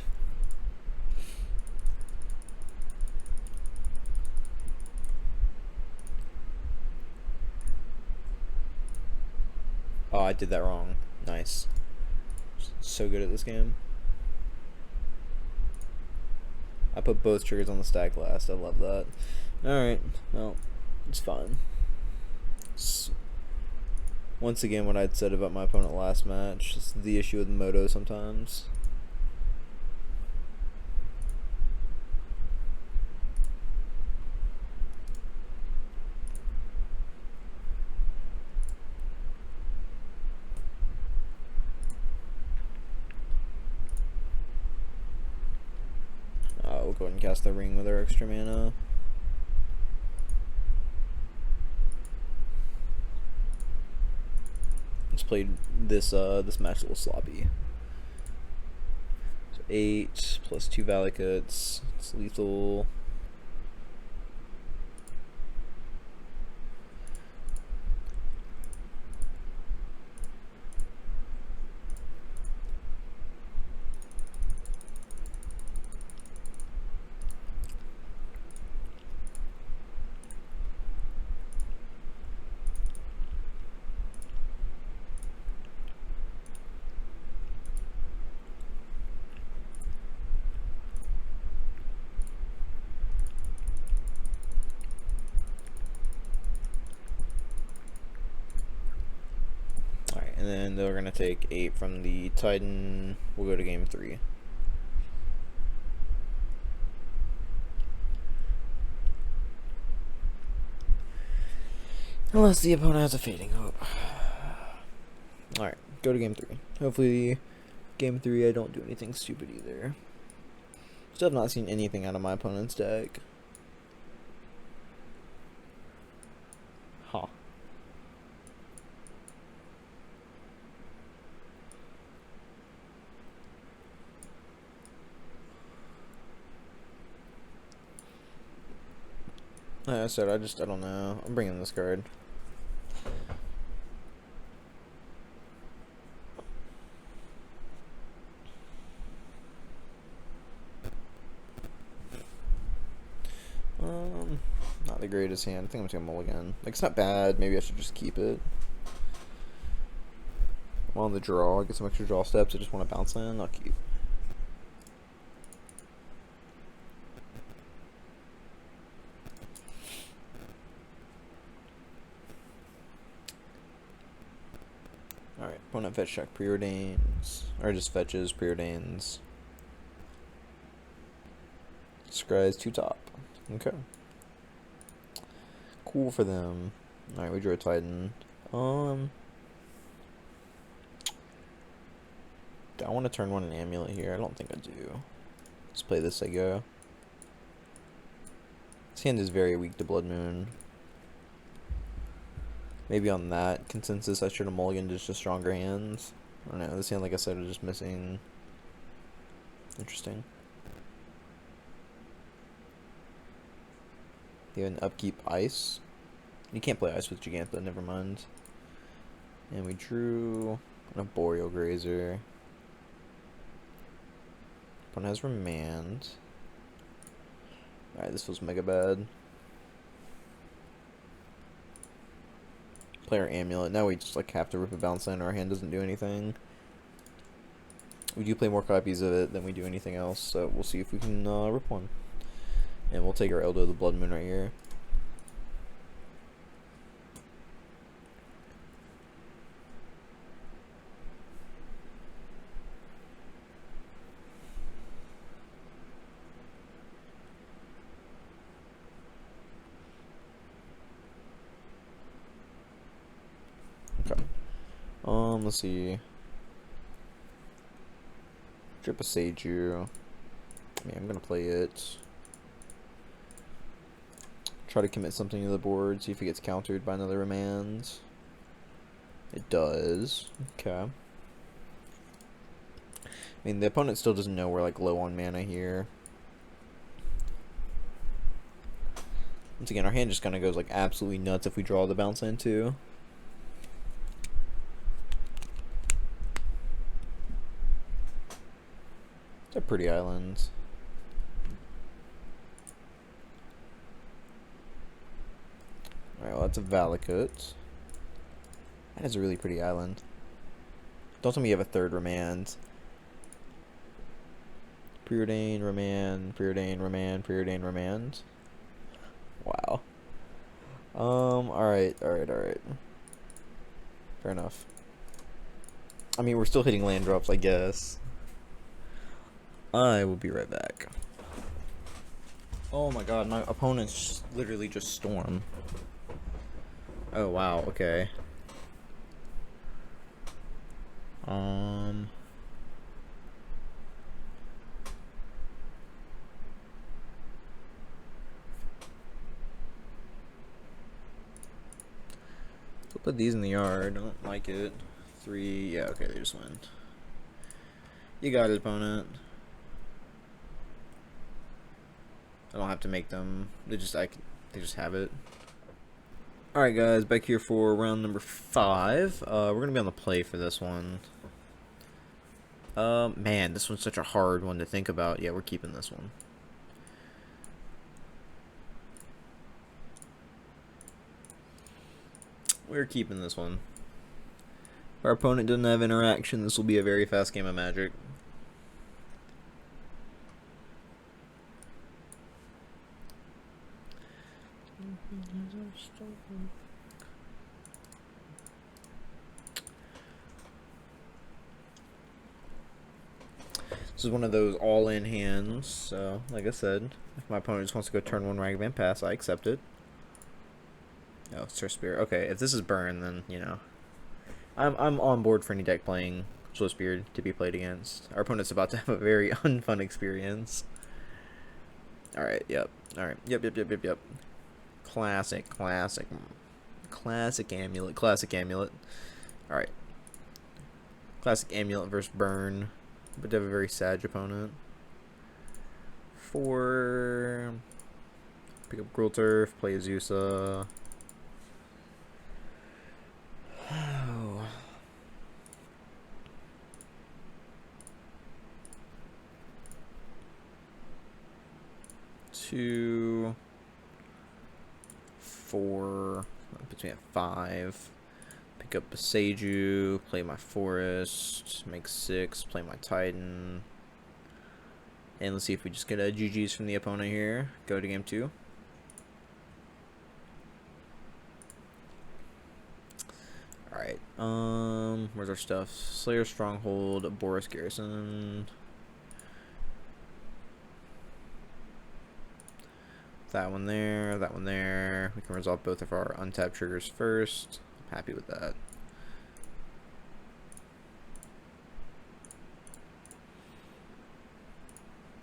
Oh, I did that wrong. Nice. So good at this game. I put both triggers on the stack last. I love that. Alright. Well, it's fine. Once again, what I'd said about my opponent last match. It's the issue with Moto sometimes. We'll go ahead and cast the ring with our extra mana. Let's play this this match a little sloppy. So 8 plus 2 Valakuts. It's lethal. And then they're going to take 8 from the Titan. We'll go to game 3. Unless the opponent has a Fading Hope. Alright, go to game 3. Hopefully, game 3 I don't do anything stupid either. Still have not seen anything out of my opponent's deck. Huh. Like I said, I don't know. I'm bringing this card. Not the greatest hand. I think I'm just gonna mulligan. Like, it's not bad. Maybe I should just keep it. I'm on the draw. I get some extra draw steps. I just want to bounce land. I'll keep. Alright, opponent fetch check preordains. Or just fetches, preordains. Scries 2 top. Okay. Cool for them. Alright, we drew a Titan. Do I want to turn one an Amulet here? I don't think I do. Let's play this, I go. This hand is very weak to Blood Moon. Maybe on that consensus I should have mulliganed just to stronger hands. I don't know, this hand, like I said, is just missing Interesting. You have an upkeep ice. You can't play ice with Gigantha, never mind. And we drew an Arboreal Grazer. Opponent has Remand. Alright, this feels mega bad. Play our Amulet. Now we just like have to rip a bounce in, our hand doesn't do anything. We do play more copies of it than we do anything else, so we'll see if we can rip one. And we'll take our Elder of the Blood Moon right here. Okay. Let's see. Drip a Seiju. I mean, I'm gonna play it. Try to commit something to the board, see if it gets countered by another Remand. It does. Okay. I mean, the opponent still doesn't know we're like low on mana here. Once again, our hand just kind of goes like absolutely nuts if we draw the bounce in too. They're pretty islands. Alright, well that's a Valakut. That is a really pretty island. Don't tell me you have a third Remand. Preordain, Remand, Preordain, Remand, Preordain, Remand. Wow. Alright. Fair enough. I mean, we're still hitting land drops, I guess. I will be right back. Oh my god, my opponent's literally just Storm. Oh wow, okay. So put these in the yard. I don't like it. 3, yeah, okay, they just went. You got it, opponent. I don't have to make them. They just have it. Alright guys, back here for round number 5. We're gonna be on the play for this one. Man, this one's such a hard one to think about. Yeah, we're keeping this one. We're keeping this one. If our opponent doesn't have interaction, this will be a very fast game of Magic. This is one of those all-in hands, so like I said, if my opponent just wants to go turn 1 Ragavan Pass, I accept it. Oh, Sir Spirit. Okay, if this is burn, then you know, I'm on board for any deck playing Swissbeard to be played against. Our opponent's about to have a very unfun experience. All right. Yep. All right. Yep. Classic Amulet. Classic Amulet. All right. Classic Amulet versus burn. But they have a very sad opponent. 4. Pick up Gruul Turf. Play Azusa. Oh. 2. 4. That puts me at 5. Pick up a Seiju, play my Forest, make 6, play my Titan. And let's see if we just get a GG's from the opponent here. Go to game 2. Alright, where's our stuff? Slayer Stronghold, Boris Garrison. That one there, that one there. We can resolve both of our untapped triggers first. Happy with that.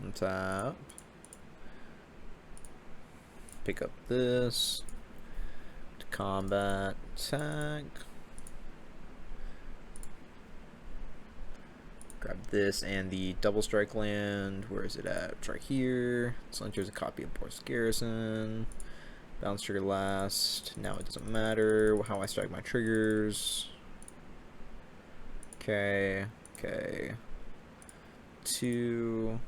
Untap. Pick up this. To combat. Attack. Grab this and the double strike land. Where is it at? It's right here. So here's a copy of Boris Garrison. Bounce trigger last. Now it doesn't matter how I strike my triggers. Okay. 2,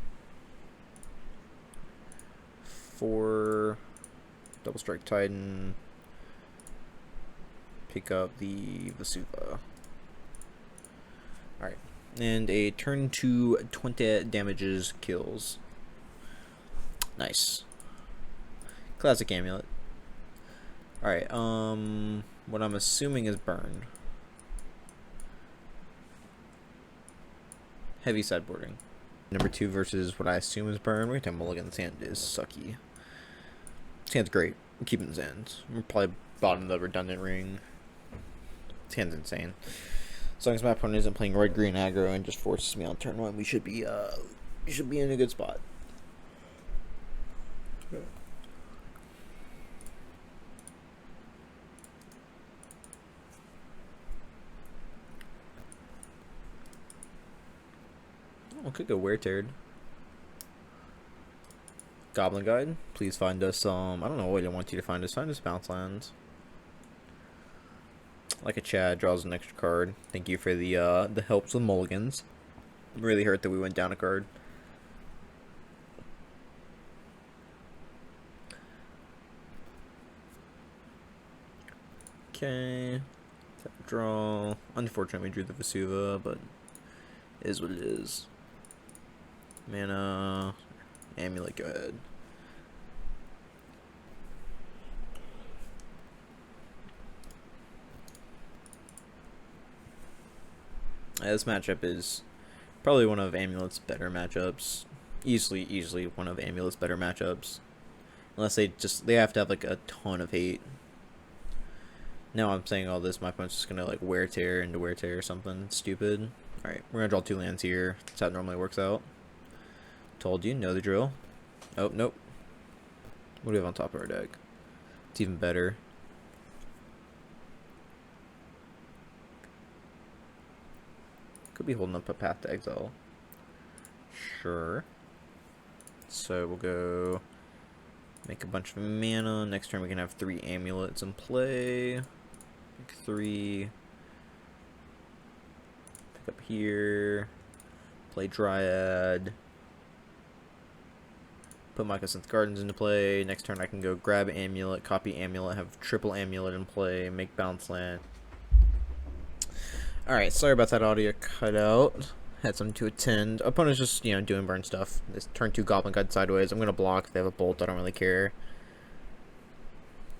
4, double strike Titan. Pick up the Vesuva. Alright. And a turn 2 20 damages kills. Nice. Classic amulet. Alright, what I'm assuming is burned. Heavy sideboarding. Number 2 versus what I assume is burn. We're gonna mulligan's hand is sucky. This hand's great. I'm keeping his hand. We're probably bottom the redundant ring. This hand's insane. As long as my opponent isn't playing red green aggro and just forces me on turn 1, we should be in a good spot. Oh, could go wear-teared. Goblin Guide, please find us I don't know what I want you to find us. Find us bounce lands. Like a Chad draws an extra card. Thank you for the helps with mulligans. Really hurt that we went down a card. Okay. Draw. Unfortunately, we drew the Vesuva, but it is what it is. Mana. Amulet, go ahead. This matchup is probably one of Amulet's better matchups. Easily one of Amulet's better matchups. Unless they have to have like a ton of hate. Now I'm saying all this, my opponent's just gonna like wear tear into wear tear or something stupid. Alright, we're gonna draw 2 lands here. That's how it normally works out. Told you, know the drill. Oh, nope. What do we have on top of our deck? It's even better. Could be holding up a Path to Exile. Sure. So we'll go make a bunch of mana. Next turn we can have 3 amulets in play. Make 3. Pick up here. Play Dryad. Put Mycosynth Gardens into play. Next turn I can go grab Amulet, copy Amulet, have triple Amulet in play, make bounce land. Alright, sorry about that audio cutout. Had something to attend. Opponent's just, doing burn stuff. This turn 2 Goblin Guide sideways. I'm gonna block if they have a bolt, I don't really care.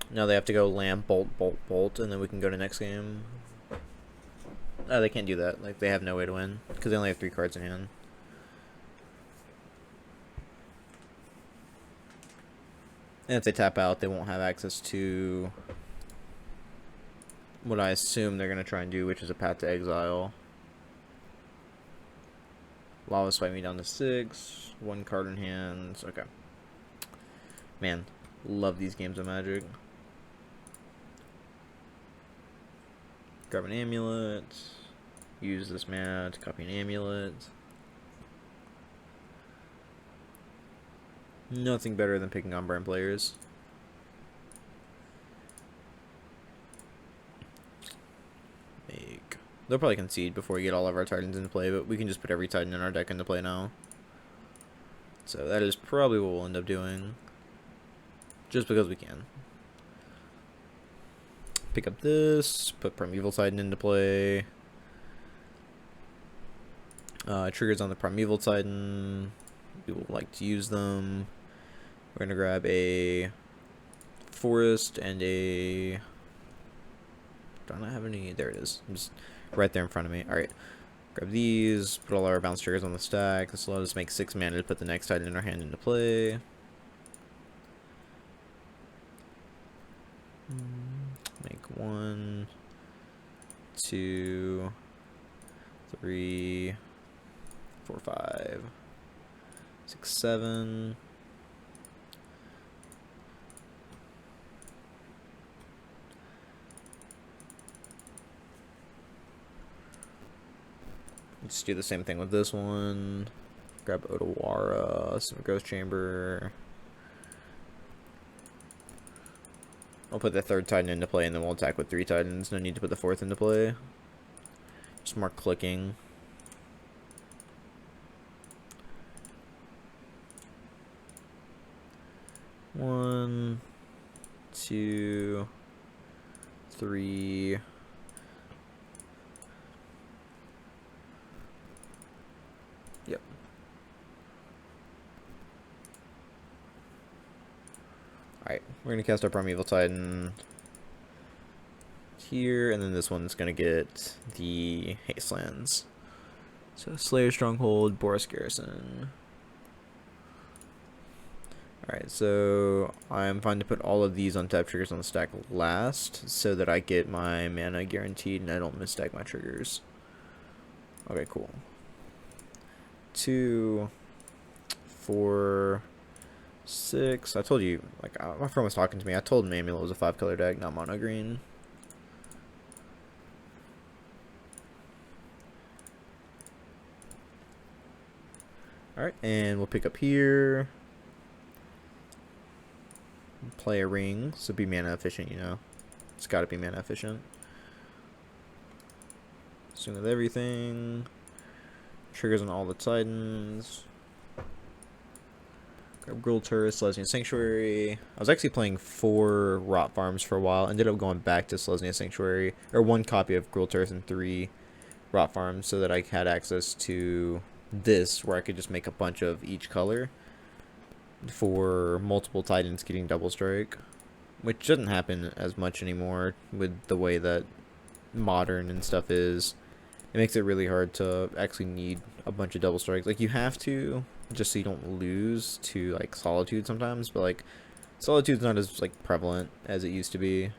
Now they have to go land, bolt, and then we can go to next game. Oh, they can't do that. Like, they have no way to win, because they only have 3 cards in hand. And if they tap out, they won't have access to what I assume they're going to try and do, which is a Path to Exile. Lava Swipe me down to 6. 1 card in hand. Okay. Man, love these games of Magic. Grab an Amulet. Use this mana to copy an Amulet. Nothing better than picking on burn players. They'll probably concede before we get all of our Titans into play, but we can just put every Titan in our deck into play now. So that is probably what we'll end up doing. Just because we can. Pick up this, put Primeval Titan into play. Triggers on the Primeval Titan. We will like to use them. We're gonna grab a Forest and a... Don't I have any? There it is. I'm just right there in front of me. Alright. Grab these, put all our bounce triggers on the stack. This will let us make 6 mana to put the next Titan in our hand into play. Make 1, 2, 3, 4, 5, 6, 7. Let's do the same thing with this one. Grab Otawara, some Ghost Chamber. I'll put the third Titan into play, and then we'll attack with 3 Titans. No need to put the fourth into play. Just more clicking. One, 2, 3. Yep. Alright, we're going to cast our Primeval Titan here, and then this one's going to get the Hastelands. So Slayer Stronghold, Boris Garrison. Alright, so I'm fine to put all of these untapped triggers on the stack last, so that I get my mana guaranteed and I don't misstack my triggers. Okay, cool. 2, 4, 6. I told you, like, my friend was talking to me. I told him Amulet was a 5-color deck, not mono green. Alright, and we'll pick up here. Play a ring, so be mana efficient, you know. It's gotta be mana efficient. Swing with everything. Triggers on all the Titans. Grab Gruul Turret, Selesnya Sanctuary. I was actually playing 4 Rot Farms for a while. Ended up going back to Selesnya Sanctuary. Or 1 copy of Gruul Turret and 3 Rot Farms, so that I had access to this, where I could just make a bunch of each color for multiple Titans getting double strike, which doesn't happen as much anymore with the way that Modern and stuff is. It makes it really hard to actually need a bunch of double strikes. Like, you have to, just so you don't lose to, like, Solitude sometimes, but, like, Solitude's not as, like, prevalent as it used to be.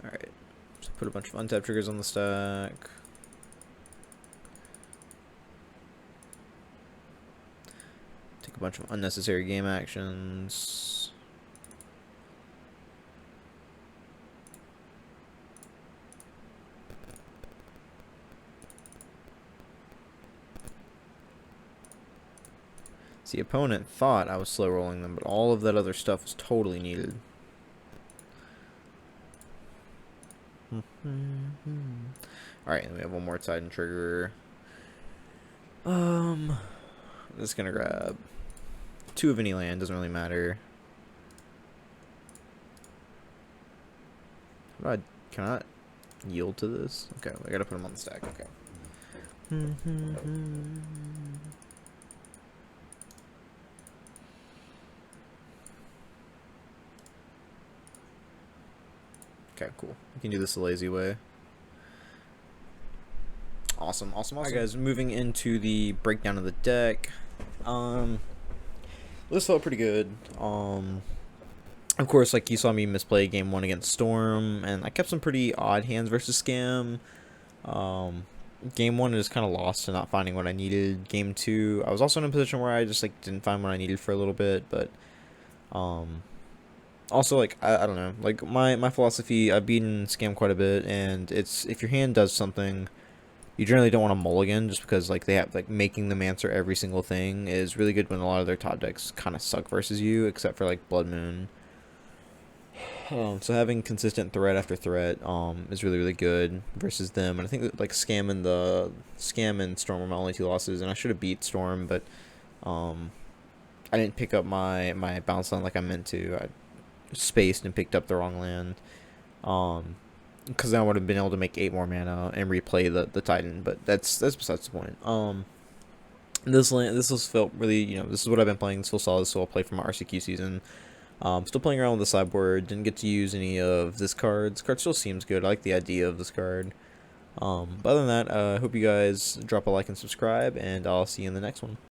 Alright, so put a bunch of untapped triggers on the stack. Take a bunch of unnecessary game actions. The opponent thought I was slow rolling them, but all of that other stuff was totally needed. Alright, and we have one more Titan trigger. I'm just gonna grab 2 of any land, doesn't really matter. Can I yield to this? Okay, I gotta put them on the stack, okay. Okay, cool. We can do this the lazy way. Awesome. Alright, guys, moving into the breakdown of the deck. This felt pretty good. Of course, like, you saw me misplay game 1 against Storm, and I kept some pretty odd hands versus Scam. Game 1 I just kind of lost to not finding what I needed. Game 2, I was also in a position where I just, like, didn't find what I needed for a little bit, but also, like, I don't know, like, my philosophy, I've beaten Scam quite a bit, and it's, if your hand does something, you generally don't want to mulligan, just because, like, they have, like, making them answer every single thing is really good when a lot of their top decks kind of suck versus you, except for, like, Blood Moon. So having consistent threat after threat is really, really good versus them, and I think that, like, Scam and Storm were my only 2 losses, and I should have beat Storm, but I didn't pick up my bounce land like I meant to. I spaced and picked up the wrong land, because then I would have been able to make 8 more mana and replay the Titan, but that's besides the point. This has felt really, you know, this is what I've been playing. It's still solid, so I'll play for my RCQ season. Still playing around with the sideboard. Didn't get to use any of this card. This card still seems good. I like the idea of this card. But other than that, I hope you guys drop a like and subscribe, and I'll see you in the next one.